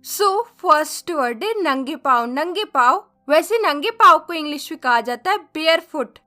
So first word है नंगे पाँव। नंगे पाँव, वैसे नंगे पाँव को इंग्लिश में कहा जाता है बेयरफुट।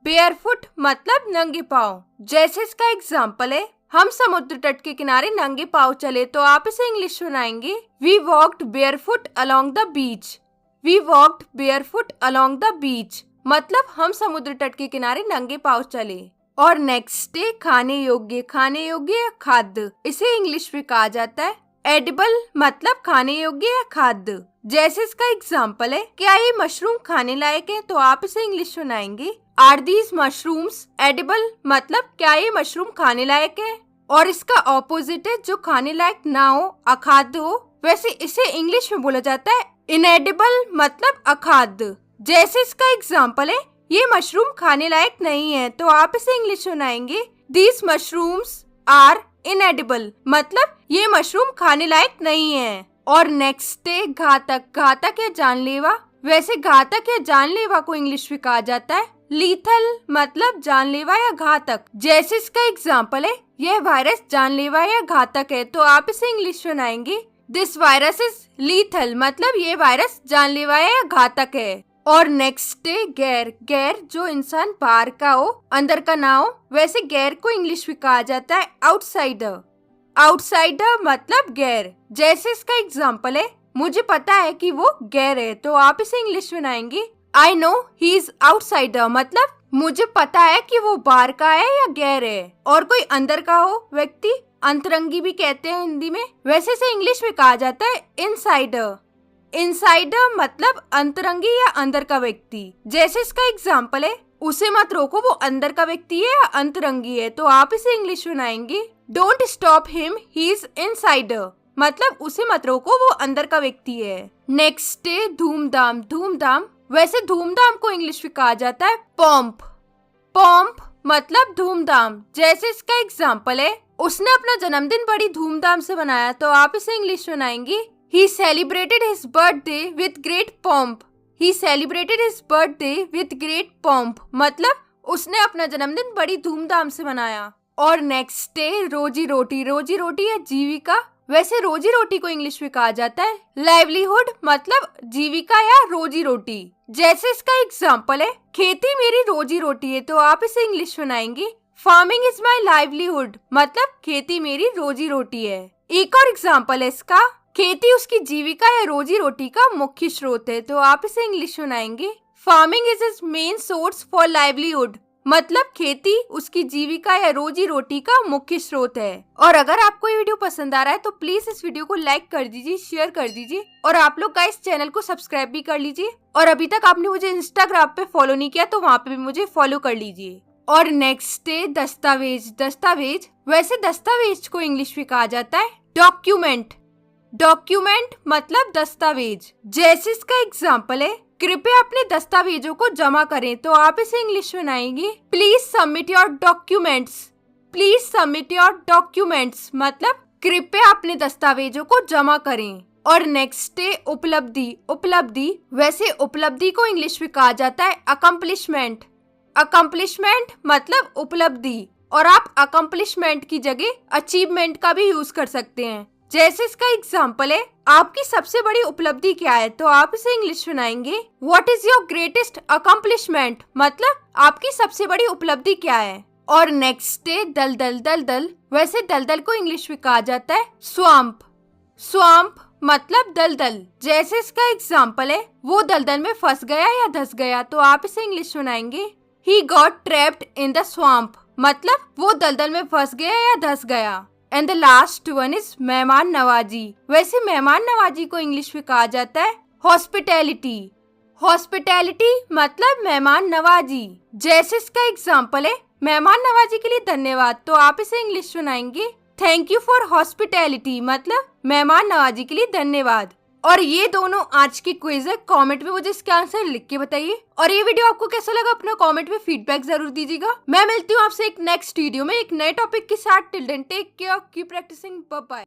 बेयरफुट मतलब नंगे पाँव। जैसे इसका एग्जाम्पल है, हम समुद्र तट के किनारे नंगे पाँव चले, तो आप इसे इंग्लिश सुनाएंगे we walked barefoot along the beach. We walked barefoot along the beach मतलब हम समुद्र तट के किनारे नंगे पाँव चले। और नेक्स्ट है खाने योग्य। खाने योग्य या खाद्य, इसे इंग्लिश में कहा जाता है एडिबल मतलब खाने योग्य या खाद्य। जैसे इसका एग्जाम्पल है, क्या ये मशरूम खाने लायक है, तो आप इसे इंग्लिश सुनाएंगे आर दीज मशरूम्स एडिबल मतलब क्या ये मशरूम खाने लायक है। और इसका ऑपोजिट है जो खाने लायक ना हो, अखाद्य हो, वैसे इसे इंग्लिश में बोला जाता है इनएडिबल मतलब अखाद्य। जैसे इसका एग्जाम्पल है, ये मशरूम खाने लायक नहीं है, तो आप इसे इंग्लिश सुनाएंगे दीज मशरूम्स आर इनएडिबल मतलब ये मशरूम खाने लायक नहीं है। और नेक्स्ट है घातक। घातक या जानलेवा, वैसे घातक या जानलेवा को इंग्लिश में कहा जाता है लीथल मतलब जानलेवा या घातक। जैसे इसका एग्जाम्पल है, यह वायरस जानलेवा या घातक है, तो आप इसे इंग्लिश सुनाएंगे दिस वायरस इज लीथल मतलब ये वायरस जानलेवा या घातक है। और नेक्स्ट है गैर। गैर जो इंसान बाहर का हो, अंदर का ना हो, वैसे गैर को इंग्लिश में कहा जाता है आउटसाइडर। आउटसाइडर मतलब गैर। जैसे इसका एग्जाम्पल है, मुझे पता है कि वो गैर है, तो आप इसे इंग्लिश सुनाएंगे I know he is outsider मतलब मुझे पता है कि वो बाहर का है या गैर है। और कोई अंदर का हो व्यक्ति, अंतरंगी भी कहते हैं हिंदी में, वैसे इसे इंग्लिश में कहा जाता है इनसाइडर। इनसाइडर मतलब अंतरंगी या अंदर का व्यक्ति। जैसे इसका एग्जाम्पल है, उसे मत रोको, वो अंदर का व्यक्ति है या अंतरंगी है, तो आप इसे इंग्लिश सुनाएंगे don't stop him he is insider मतलब उसे मत रोको, वो अंदर का व्यक्ति है। नेक्स्ट है धूमधाम। धूमधाम, वैसे धूमधाम को इंग्लिश में कहा जाता है पॉम्प। पॉम्प मतलब धूमधाम। जैसे इसका एग्जाम्पल है, उसने अपना जन्मदिन बड़ी धूमधाम से मनाया, तो आप इसे इंग्लिश सुनाएंगे he celebrated his birthday with great pomp. He celebrated his birthday with great pomp मतलब उसने अपना जन्मदिन बड़ी धूमधाम से मनाया। और नेक्स्ट है रोजी रोटी। रोजी रोटी या जीविका, वैसे रोजी रोटी को इंग्लिश में कहा जाता है लाइवलीहुड मतलब जीविका या रोजी रोटी। जैसे इसका एग्जाम्पल है, खेती मेरी रोजी रोटी है, तो आप इसे इंग्लिश सुनाएंगे फार्मिंग इज माई लाइवलीहुड मतलब खेती मेरी रोजी रोटी है। एक और एग्जाम्पल है इसका, खेती उसकी जीविका या रोजी रोटी का मुख्य स्रोत है, तो आप इसे इंग्लिश सुनाएंगे farming is his main source for livelihood मतलब खेती उसकी जीविका या रोजी रोटी का मुख्य स्रोत है। और अगर आपको ये वीडियो पसंद आ रहा है तो प्लीज इस वीडियो को लाइक कर दीजिए, शेयर कर दीजिए, और आप लोग गाइस चैनल को सब्सक्राइब भी कर लीजिए। और अभी तक आपने मुझे इंस्टाग्राम पे फॉलो नहीं किया तो वहाँ पे भी मुझे फॉलो कर लीजिए। और नेक्स्ट है दस्तावेज। दस्तावेज, वैसे दस्तावेज को इंग्लिश में कहा जाता है डॉक्यूमेंट। डॉक्यूमेंट मतलब दस्तावेज। जैसे इसका एग्जाम्पल है, कृपया अपने दस्तावेजों को जमा करें, तो आप इसे इंग्लिश सुनाएंगे please submit your documents. Please submit your documents मतलब कृपया अपने दस्तावेजों को जमा करें। और नेक्स्ट है उपलब्धि। उपलब्धि, वैसे उपलब्धि को इंग्लिश में कहा जाता है अकम्पलिशमेंट। अकम्पलिशमेंट मतलब उपलब्धि, और आप अकम्पलिशमेंट की जगह अचीवमेंट का भी यूज कर सकते हैं। जैसे इसका एग्जाम्पल है, आपकी सबसे बड़ी उपलब्धि क्या है, तो आप इसे इंग्लिश सुनाएंगे what is your greatest accomplishment मतलब आपकी सबसे बड़ी उपलब्धि क्या है। और नेक्स्ट है दलदल। दलदल, वैसे दलदल को इंग्लिश में कहा जाता है स्वाम्प। स्वाम्प मतलब दलदल। जैसे इसका एग्जाम्पल है, वो दलदल में फंस गया या धंस गया, तो आप इसे इंग्लिश सुनाएंगे he got trapped in the swamp मतलब वो दलदल में फंस गया या धंस गया। And the last one is मेहमान नवाजी। वैसे मेहमान नवाजी को इंग्लिश में कहा जाता है हॉस्पिटैलिटी। हॉस्पिटैलिटी मतलब मेहमान नवाजी। जैसे इसका एग्जाम्पल है, मेहमान नवाजी के लिए धन्यवाद, तो आप इसे इंग्लिश सुनाएंगे थैंक यू फॉर हॉस्पिटैलिटी मतलब मेहमान नवाजी के लिए धन्यवाद। और ये दोनों आज की क्विज है। कमेंट में मुझे इसके आंसर लिख के बताइए। और ये वीडियो आपको कैसा लगा अपना कमेंट में फीडबैक जरूर दीजिएगा। मैं मिलती हूँ आपसे एक नेक्स्ट वीडियो में एक नए टॉपिक के साथ। Till then take care, keep practising, bye bye.